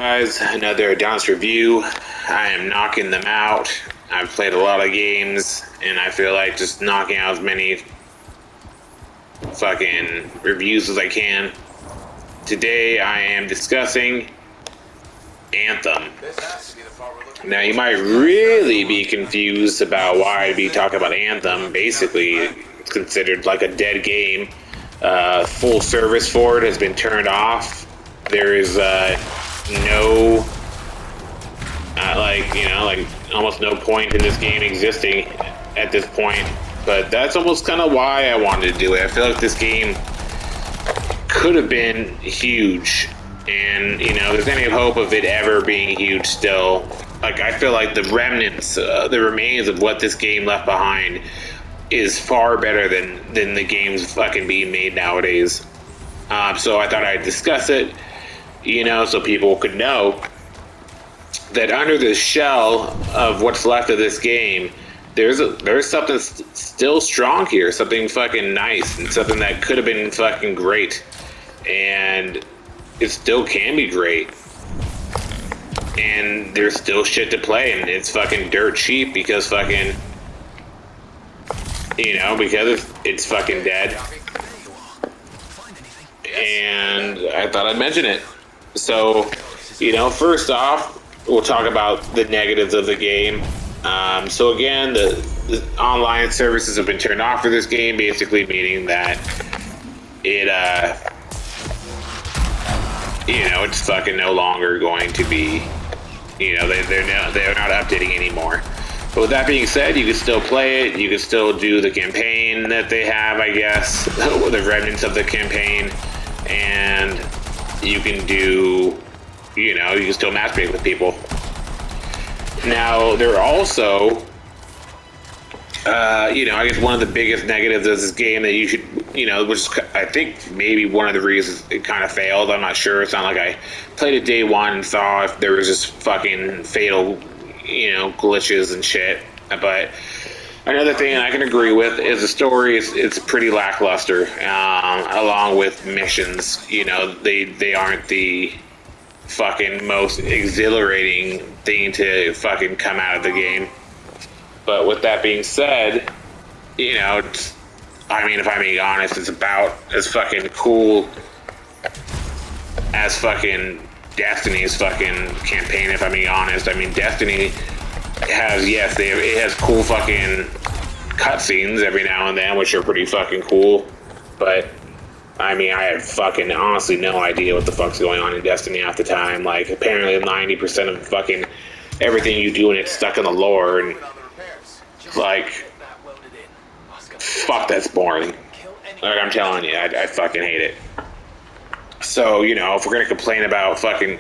Guys, another Adonis review. I am knocking them out. I've played a lot of games, and I feel like just knocking out as many fucking reviews as I can. Today I am discussing Anthem. Now you might really be confused about why I'd be talking about Anthem. Basically, it's considered like a dead game. Full service for it has been turned off. There is no almost no point in this game existing at this point, but that's almost kind of why I wanted to do it. I feel like this game could have been huge, and there's any hope of it ever being huge still. Like, I feel like the remnants, the remains of what this game left behind is far better than the games fucking being made nowadays. So I thought I'd discuss it, so people could know that under the shell of what's left of this game, there's something still strong here, something fucking nice, and something that could have been fucking great, and it still can be great, and there's still shit to play, and it's fucking dirt cheap because fucking, because it's fucking dead, and I thought I'd mention it. So, first off, we'll talk about the negatives of the game. So again, the online services have been turned off for this game, basically meaning that it's fucking no longer going to be, they're not updating anymore. But with that being said, you can still play it. You can still do the campaign that they have, I guess, the remnants of the campaign, and you can do, you can still matchmake with people. Now, there are also, I guess one of the biggest negatives of this game that you should, which I think maybe one of the reasons it kind of failed. I'm not sure. It's not like I played it day one and saw if there was just fucking fatal, glitches and shit. But another thing I can agree with is the story. It's pretty lackluster, along with missions. They aren't the fucking most exhilarating thing to fucking come out of the game. But with that being said, if I'm being honest, it's about as fucking cool as fucking Destiny's fucking campaign, if I'm being honest. Destiny has, it has cool fucking cutscenes every now and then, which are pretty fucking cool, but I had fucking honestly no idea what the fuck's going on in Destiny half the time. Like, apparently 90% of fucking everything you do and it's stuck in the lore, and like, fuck, that's boring. Like, I'm telling you, I fucking hate it. So, if we're gonna complain about fucking,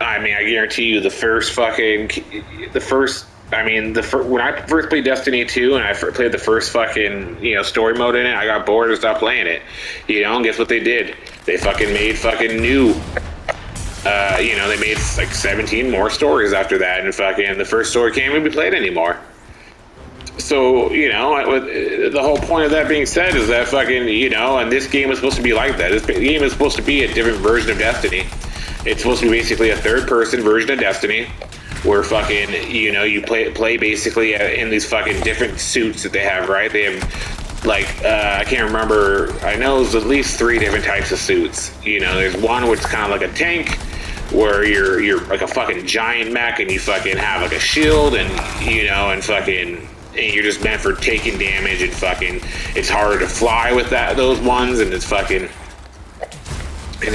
I guarantee you when I first played Destiny 2 and I played the first fucking, story mode in it, I got bored and stopped playing it. And guess what they did? They fucking made fucking new, they made like 17 more stories after that, and fucking the first story can't even be played anymore. So, the whole point of that being said is that fucking, and this game is supposed to be like that. This game is supposed to be a different version of Destiny. It's supposed to be basically a third-person version of Destiny, where fucking, you play basically in these fucking different suits that they have, right? They have, like, I can't remember, I know there's at least 3 different types of suits. There's one which is kind of like a tank, where you're like a fucking giant mech, and you fucking have like a shield, and, and you're just meant for taking damage, and fucking, it's harder to fly with those ones, and it's fucking, and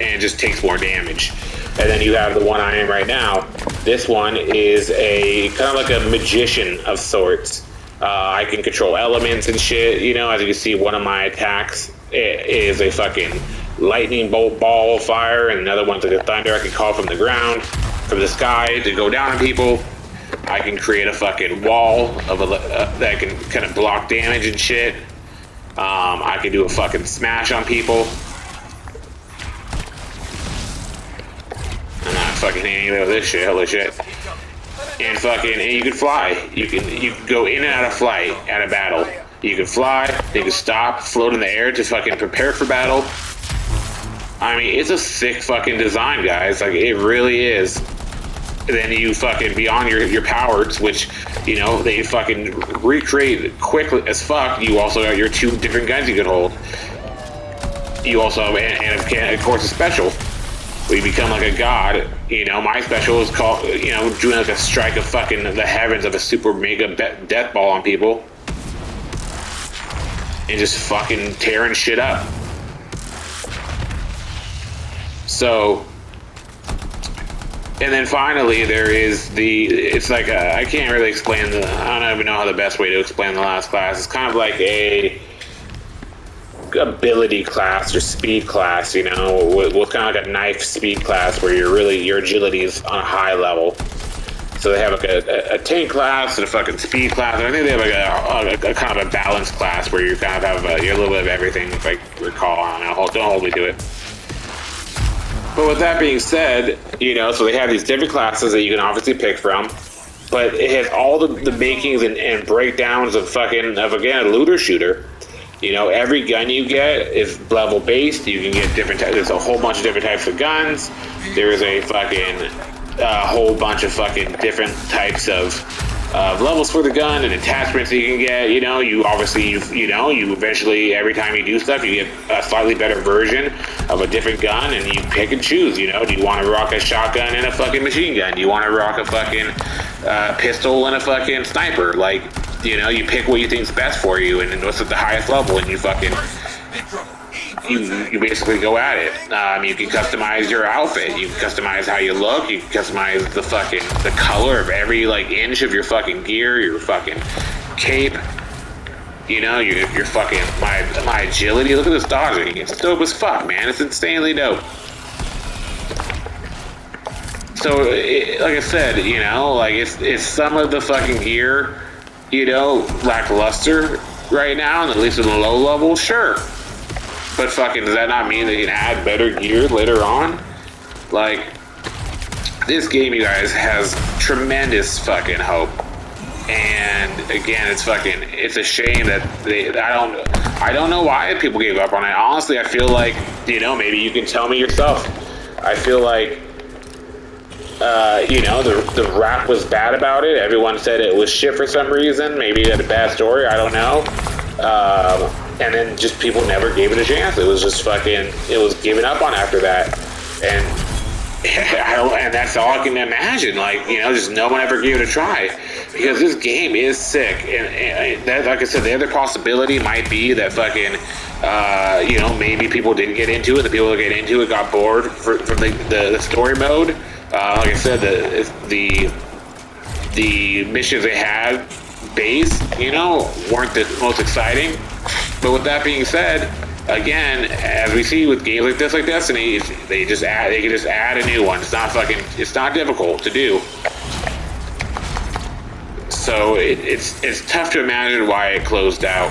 it just takes more damage. And then you have the one I am right now. This one is a kind of like a magician of sorts. I can control elements and shit. As you can see, one of my attacks is a fucking lightning bolt ball of fire, and another one's like a thunder I can call from the ground, from the sky, to go down on people. I can create a fucking wall of that can kind of block damage and shit. I can do a fucking smash on people. I'm not fucking any of this shit, holy shit. And you can fly. You can go in and out of flight at a battle. You can fly, you can stop, float in the air to fucking prepare for battle. I mean, it's a sick fucking design, guys. Like, it really is. Then you fucking, beyond your powers, which, you know, they fucking recreate quickly as fuck, you also got your 2 different guns you can hold. You also have, and of course, a special. We become like a god. You know, my special is called, you know, doing like a strike of fucking the heavens of a super mega death ball on people. And just fucking tearing shit up. So, and then finally there is it's like I can't really explain I don't even know how the best way to explain the last class. It's kind of like a ability class or speed class, you know, with kind of like a knife speed class where your agility is on a high level. So they have like a tank class and a fucking speed class. And I think they have like a kind of a balanced class where you kind of have you're a little bit of everything, if I recall. I don't know. Don't hold me to it. But with that being said, you know, so they have these different classes that you can obviously pick from. But it has all the makings and breakdowns of again, a looter shooter. You know, every gun you get is level based. You can get different types. There's a whole bunch of different types of guns. There is a fucking whole bunch of fucking different types of levels for the gun and attachments that you can get. You know, you obviously, you eventually, every time you do stuff, you get a slightly better version of a different gun, and you pick and choose. You know, do you want to rock a shotgun and a fucking machine gun? Do you want to rock a fucking pistol and a fucking sniper? Like, you know, you pick what you think's best for you, and what's at the highest level, and you fucking you basically go at it. You can customize your outfit. You can customize how you look. You can customize the color of every like inch of your fucking gear, your fucking cape. You know, your fucking my agility. Look at this dodging. It's dope as fuck, man. It's insanely dope. So, like I said, you know, like it's some of the fucking gear, you know, lackluster right now, and at least at the low level, sure. But fucking, does that not mean they can add better gear later on? Like, this game, you guys, has tremendous fucking hope. And again, it's a shame that I don't know why people gave up on it. Honestly, I feel like, you know, maybe you can tell me yourself. I feel like, you know, the rap was bad about it. Everyone said it was shit for some reason. Maybe it had a bad story. I don't know. And then just people never gave it a chance. It was just it was given up on after that. And and that's all I can imagine. Like, you know, just no one ever gave it a try. Because this game is sick. And that, like I said, the other possibility might be that you know, maybe people didn't get into it. The people that get into it got bored from the story mode. Like I said, the missions they had base, you know, weren't the most exciting. But with that being said, again, as we see with games like this, like Destiny, they can just add a new one. It's not difficult to do. So it's tough to imagine why it closed out.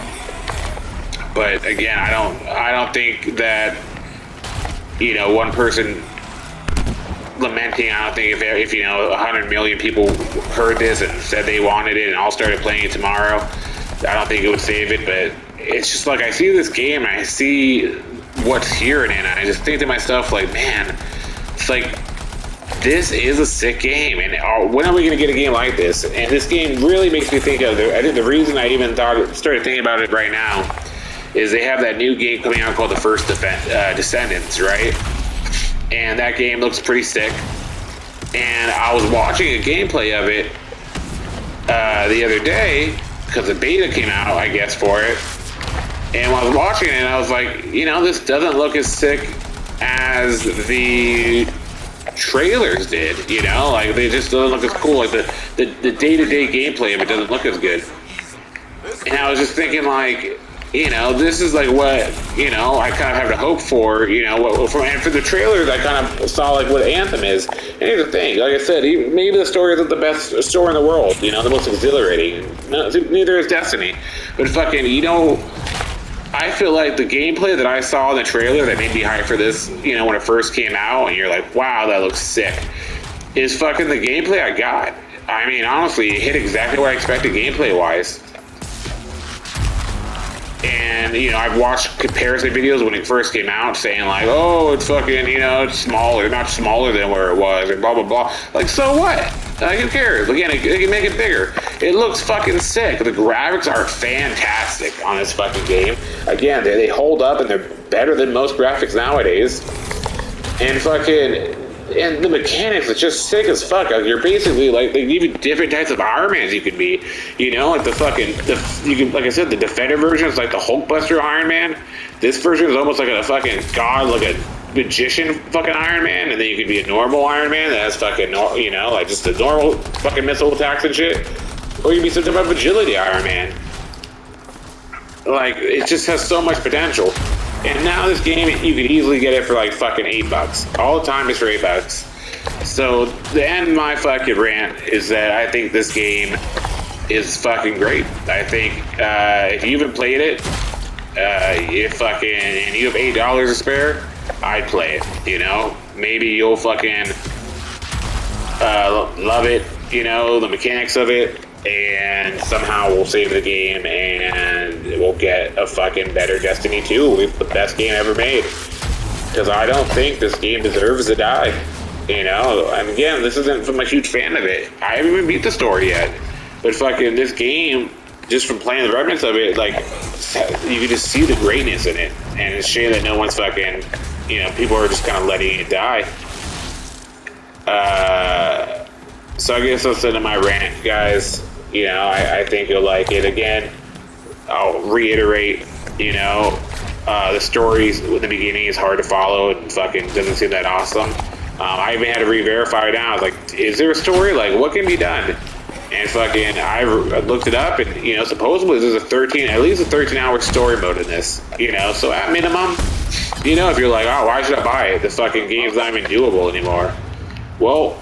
But again, I don't think that, you know, one person lamenting. I don't think if you know 100 million people heard this and said they wanted it and all started playing it tomorrow, I don't think it would save it. But it's just like, I see this game and I see what's here in it, and I just think to myself, like, man, it's like, this is a sick game, and when are we going to get a game like this? And this game really makes me think of I think the reason I even started thinking about it right now is they have that new game coming out called The First Descendants, right? And that game looks pretty sick. And I was watching a gameplay of it the other day because the beta came out, I guess, for it. And when I was watching it, I was like, you know, this doesn't look as sick as the trailers did, you know? Like, they just don't look as cool. Like, the day-to-day gameplay of it doesn't look as good. And I was just thinking, like, you know, this is like what, you know, I kind of have to hope for, you know, and for the trailers, I kind of saw like what Anthem is. And here's the thing, like I said, maybe the story isn't the best story in the world, you know, the most exhilarating. No, neither is Destiny. But fucking, you know, I feel like the gameplay that I saw in the trailer that made me hype for this, you know, when it first came out, and you're like, wow, that looks sick, is fucking the gameplay I got. I mean, honestly, it hit exactly what I expected gameplay-wise. And, you know, I've watched comparison videos when it first came out saying like, oh, it's fucking, you know, it's smaller, not smaller than where it was, and blah, blah, blah. Like, so what? Like, who cares? Again, they can make it bigger. It looks fucking sick. The graphics are fantastic on this fucking game. Again, they hold up and they're better than most graphics nowadays. And fucking... And the mechanics are just sick as fuck. Like, you're basically like, they give you different types of Iron Mans you can be. You know, like you can, like I said, the Defender version is like the Hulkbuster Iron Man. This version is almost like a fucking god, like a magician fucking Iron Man. And then you could be a normal Iron Man that has fucking, you know, like just a normal fucking missile attacks and shit. Or you can be some type of agility Iron Man. Like, it just has so much potential. And now this game, you could easily get it for like fucking $8. All the time it's for $8. So the end of my fucking rant is that I think this game is fucking great. I think if you haven't played it, and you have $8 to spare, I'd play it. You know, maybe you'll fucking love it. You know, the mechanics of it. And somehow we'll save the game and we'll get a fucking better Destiny 2. The best game ever made. Because I don't think this game deserves to die. You know, and again, this isn't from a huge fan of it. I haven't even beat the story yet. But fucking this game, just from playing the remnants of it, like, you can just see the greatness in it. And it's a shame that no one's fucking, you know, people are just kind of letting it die. So I guess I'll send in my rant, guys. You know, I think you'll like it. Again, I'll reiterate, you know, the stories in the beginning is hard to follow and fucking doesn't seem that awesome. I even had to re-verify it now. I was like, is there a story? Like, what can be done? And fucking, I looked it up and, you know, supposedly there's at least a 13-hour story mode in this. You know, so at minimum, you know, if you're like, oh, why should I buy it? The fucking game's not even doable anymore. Well,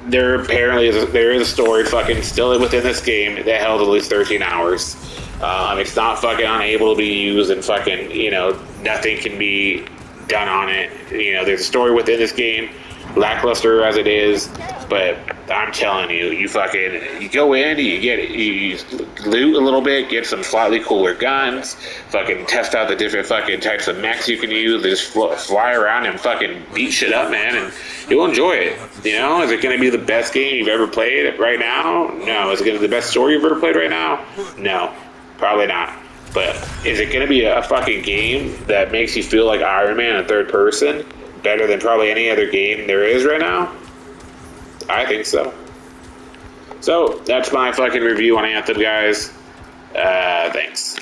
there is a story fucking still within this game that held at least 13 hours. It's not fucking unable to be used and fucking, you know, nothing can be done on it. You know, there's a story within this game, lackluster as it is, but I'm telling you, you go in, you loot a little bit, get some slightly cooler guns, fucking test out the different fucking types of mechs you can use, just fly around and fucking beat shit up, man, and you'll enjoy it. You know, is it going to be the best game you've ever played right now? No. Is it going to be the best story you've ever played right now? No. Probably not. But is it going to be a fucking game that makes you feel like Iron Man in third person? Better than probably any other game there is right now? I think so. So, that's my fucking review on Anthem, guys. Thanks.